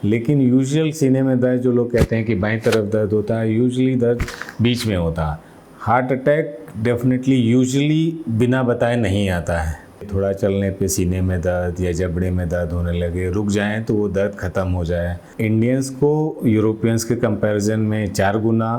लेकिन यूजुअल सीने में दर्द जो लोग कहते हैं कि बाईं तरफ दर्द होता है, यूजुअली दर्द बीच में होता है। हार्ट अटैक डेफिनेटली यूजुअली बिना बताए नहीं आता है। थोड़ा चलने पे सीने में दर्द या जबड़े में दर्द होने लगे, रुक जाएं तो वो दर्द ख़त्म हो जाए। इंडियंस को यूरोपियंस के कंपैरिजन में 4 गुना,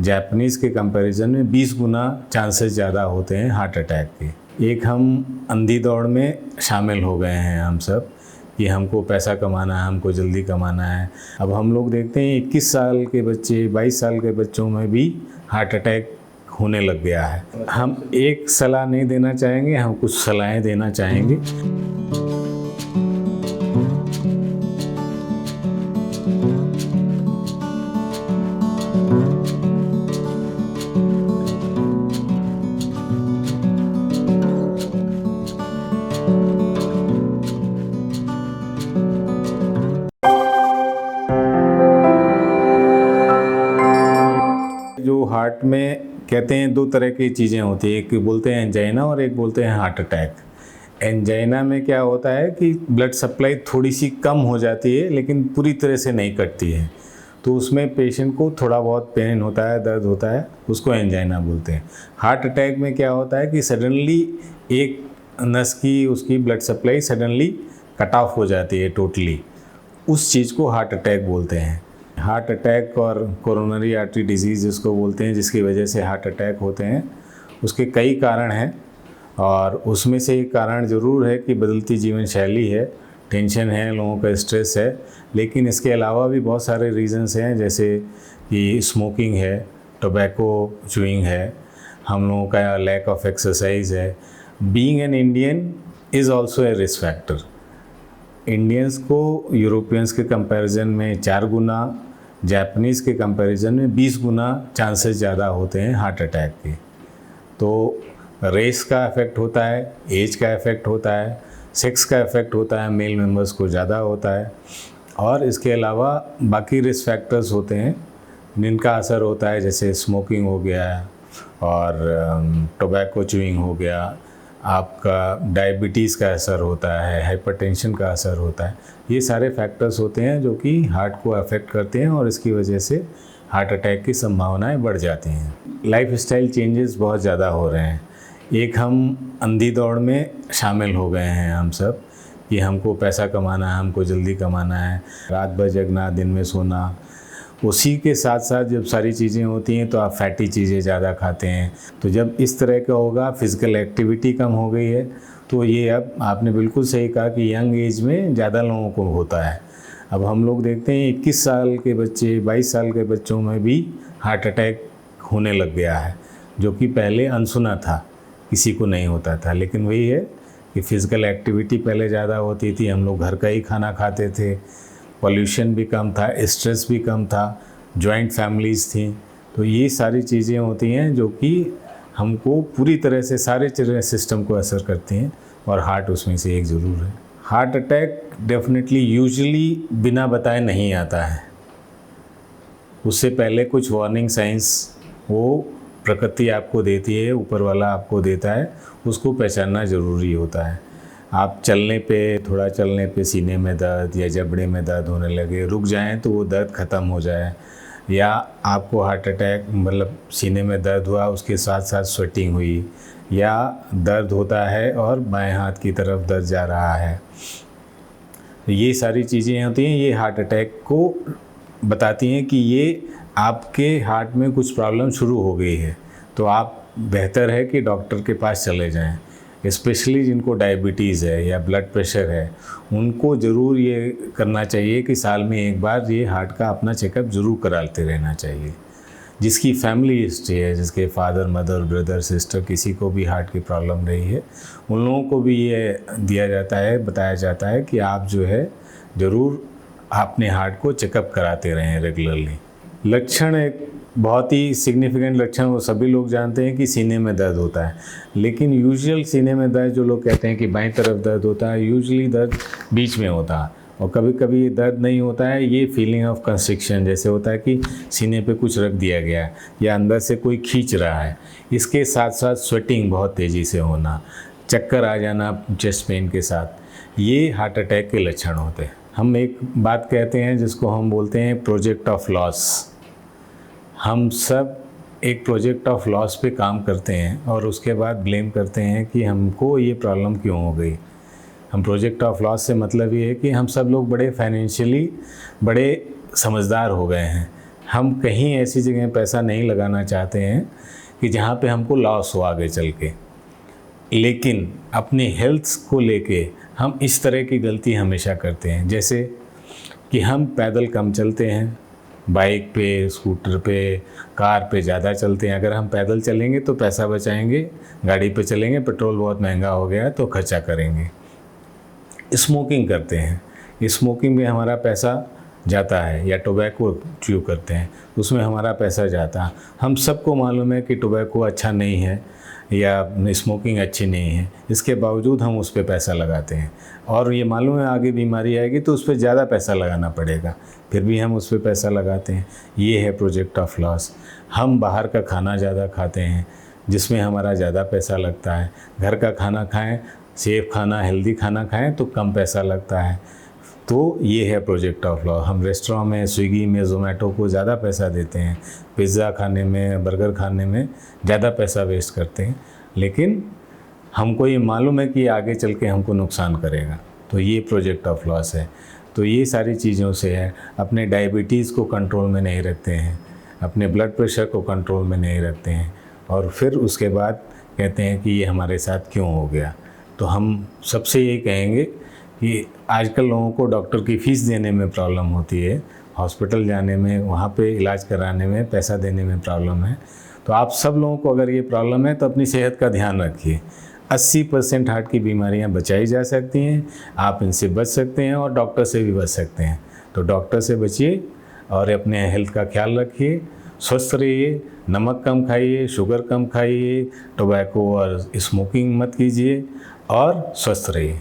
जापानीज़ के कंपैरिजन में 20 गुना चांसेस ज़्यादा होते हैं हार्ट अटैक के। एक हम अंधी दौड़ में शामिल हो गए हैं हम सब कि हमको पैसा कमाना है, हमको जल्दी कमाना है। अब हम लोग देखते हैं 21 साल के बच्चे, 22 साल के बच्चों में भी हार्ट अटैक होने लग गया है। हम एक सलाह नहीं देना चाहेंगे, हम कुछ सलाहें देना चाहेंगे। जो हार्ट में कहते हैं 2 तरह की चीज़ें होती है, एक बोलते हैं एंजाइना और एक बोलते हैं हार्ट अटैक। एंजाइना में क्या होता है कि ब्लड सप्लाई थोड़ी सी कम हो जाती है लेकिन पूरी तरह से नहीं कटती है, तो उसमें पेशेंट को थोड़ा बहुत पेन होता है, दर्द होता है, उसको एंजाइना बोलते हैं। हार्ट अटैक में क्या होता है कि सडनली एक नस की उसकी blood supply suddenly cut off हो जाती है टोटली, उस चीज़ को हार्ट अटैक बोलते हैं। हार्ट अटैक और कोरोनरी आर्टरी डिजीज़ जिसको बोलते हैं, जिसकी वजह से हार्ट अटैक होते हैं, उसके कई कारण हैं और उसमें से एक कारण ज़रूर है कि बदलती जीवन शैली है, टेंशन है, लोगों का स्ट्रेस है। लेकिन इसके अलावा भी बहुत सारे रीज़न्स हैं, जैसे कि स्मोकिंग है, टोबैको च्यूइंग है, हम लोगों का लैक ऑफ एक्सरसाइज है। Being an Indian is also a risk factor. Indians को यूरोपियंस के कंपैरिजन में 4 गुना, जापानीज़ के कंपैरिजन में 20 गुना चांसेस ज़्यादा होते हैं हार्ट अटैक के। तो रेस का इफ़ेक्ट होता है, एज का इफ़ेक्ट होता है, सेक्स का इफ़ेक्ट होता है, मेल मेंबर्स को ज़्यादा होता है, और इसके अलावा बाकी रिस्क फैक्टर्स होते हैं जिनका असर होता है, जैसे स्मोकिंग हो गया और टोबैको च्यूइंग हो गया, आपका डायबिटीज़ का असर होता है, हाइपरटेंशन का असर होता है। ये सारे फैक्टर्स होते हैं जो कि हार्ट को अफेक्ट करते हैं और इसकी वजह से हार्ट अटैक की संभावनाएं बढ़ जाती हैं। लाइफस्टाइल चेंजेस बहुत ज़्यादा हो रहे हैं। एक हम अंधी दौड़ में शामिल हो गए हैं हम सब कि हमको पैसा कमाना है, हमको जल्दी कमाना है, रात भर जगना, दिन में सोना। उसी के साथ साथ जब सारी चीज़ें होती हैं तो आप फैटी चीज़ें ज़्यादा खाते हैं। तो जब इस तरह का होगा, फिज़िकल एक्टिविटी कम हो गई है, तो ये अब आपने बिल्कुल सही कहा कि यंग एज में ज़्यादा लोगों को होता है। अब हम लोग देखते हैं 21 साल के बच्चे, 22 साल के बच्चों में भी हार्ट अटैक होने लग गया है, जो कि पहले अनसुना था, किसी को नहीं होता था। लेकिन वही है कि फ़िज़िकल एक्टिविटी पहले ज़्यादा होती थी, हम लोग घर का ही खाना खाते थे, पॉल्यूशन भी कम था, स्ट्रेस भी कम था, जॉइंट फैमिलीज़ थी। तो ये सारी चीज़ें होती हैं जो कि हमको पूरी तरह से सारे सिस्टम को असर करती हैं और हार्ट उसमें से एक ज़रूर है। हार्ट अटैक डेफिनेटली यूजुअली बिना बताए नहीं आता है, उससे पहले कुछ वार्निंग साइंस वो प्रकृति आपको देती है, ऊपर वाला आपको देता है, उसको पहचानना ज़रूरी होता है। आप चलने पे, थोड़ा चलने पे सीने में दर्द या जबड़े में दर्द होने लगे, रुक जाएं तो वो दर्द ख़त्म हो जाए, या आपको हार्ट अटैक मतलब सीने में दर्द हुआ, उसके साथ साथ स्वेटिंग हुई, या दर्द होता है और बाएं हाथ की तरफ दर्द जा रहा है, ये सारी चीज़ें होती हैं, ये हार्ट अटैक को बताती हैं कि ये आपके हार्ट में कुछ प्रॉब्लम शुरू हो गई है। तो आप बेहतर है कि डॉक्टर के पास चले जाएं। स्पेशली जिनको डायबिटीज़ है या ब्लड प्रेशर है, उनको ज़रूर ये करना चाहिए कि साल में एक बार ये हार्ट का अपना चेकअप ज़रूर कराते रहना चाहिए। जिसकी फैमिली हिस्ट्री है, जिसके फादर, मदर, ब्रदर, सिस्टर किसी को भी हार्ट की प्रॉब्लम रही है, उन लोगों को भी ये दिया जाता है, बताया जाता है कि आप जो है ज़रूर अपने हार्ट को चेकअप कराते रहें रेगुलरली। लक्षण एक बहुत ही सिग्निफिकेंट लक्षण वो सभी लोग जानते हैं कि सीने में दर्द होता है, लेकिन यूजुअल सीने में दर्द जो लोग कहते हैं कि बाईं तरफ दर्द होता है, यूजुअली दर्द बीच में होता है, और कभी कभी ये दर्द नहीं होता है, ये फीलिंग ऑफ कंस्ट्रिक्शन जैसे होता है कि सीने पे कुछ रख दिया गया है या अंदर से कोई खींच रहा है। इसके साथ साथ स्वेटिंग बहुत तेज़ी से होना, चक्कर आ जाना चेस्ट पेन के साथ, ये हार्ट अटैक के लक्षण होते हैं। हम एक बात कहते हैं जिसको हम बोलते हैं प्रोजेक्ट ऑफ लॉस। हम सब एक प्रोजेक्ट ऑफ लॉस पे काम करते हैं और उसके बाद ब्लेम करते हैं कि हमको ये प्रॉब्लम क्यों हो गई। हम प्रोजेक्ट ऑफ लॉस से मतलब ये है कि हम सब लोग बड़े फाइनेंशियली बड़े समझदार हो गए हैं। हम कहीं ऐसी जगह पैसा नहीं लगाना चाहते हैं कि जहाँ पे हमको लॉस हो आगे चल के, लेकिन अपनी हेल्थ को लेके हम इस तरह की गलती हमेशा करते हैं। जैसे कि हम पैदल कम चलते हैं, बाइक पे, स्कूटर पे, कार पे ज़्यादा चलते हैं। अगर हम पैदल चलेंगे तो पैसा बचाएंगे, गाड़ी पे चलेंगे पेट्रोल बहुत महंगा हो गया तो खर्चा करेंगे। स्मोकिंग करते हैं, स्मोकिंग में हमारा पैसा जाता है, या टोबैको च्यू करते हैं उसमें हमारा पैसा जाता है। हम सबको मालूम है कि टोबैको अच्छा नहीं है या स्मोकिंग अच्छी नहीं है, इसके बावजूद हम उस पर पैसा लगाते हैं और ये मालूम है आगे बीमारी आएगी तो उस पर ज़्यादा पैसा लगाना पड़ेगा, फिर भी हम उस पर पैसा लगाते हैं। ये है प्रोजेक्ट ऑफ लॉस। हम बाहर का खाना ज़्यादा खाते हैं जिसमें हमारा ज़्यादा पैसा लगता है। घर का खाना खाएं, सेफ खाना, हेल्दी खाना खाएं तो कम पैसा लगता है। तो ये है प्रोजेक्ट ऑफ लॉस। हम रेस्टोरेंट में, स्विगी में, ज़ोमैटो को ज़्यादा पैसा देते हैं, पिज़्ज़ा खाने में, बर्गर खाने में ज़्यादा पैसा वेस्ट करते हैं, लेकिन हमको ये मालूम है कि आगे चल के हमको नुकसान करेगा। तो ये प्रोजेक्ट ऑफ लॉस है। तो ये सारी चीज़ों से है। अपने डायबिटीज़ को कंट्रोल में नहीं रखते हैं, अपने ब्लड प्रेशर को कंट्रोल में नहीं रखते हैं और फिर उसके बाद कहते हैं कि ये हमारे साथ क्यों हो गया। तो हम सबसे ये कहेंगे कि आजकल लोगों को डॉक्टर की फ़ीस देने में प्रॉब्लम होती है, हॉस्पिटल जाने में, वहाँ पे इलाज कराने में, पैसा देने में प्रॉब्लम है। तो आप सब लोगों को अगर ये प्रॉब्लम है तो अपनी सेहत का ध्यान रखिए। 80% हार्ट की बीमारियाँ बचाई जा सकती हैं, आप इनसे बच सकते हैं और डॉक्टर से भी बच सकते हैं। तो डॉक्टर से बचिए और अपने हेल्थ का ख्याल रखिए, स्वस्थ रहिए, नमक कम खाइए, शुगर कम खाइए, टोबैको और स्मोकिंग मत कीजिए और स्वस्थ रहिए।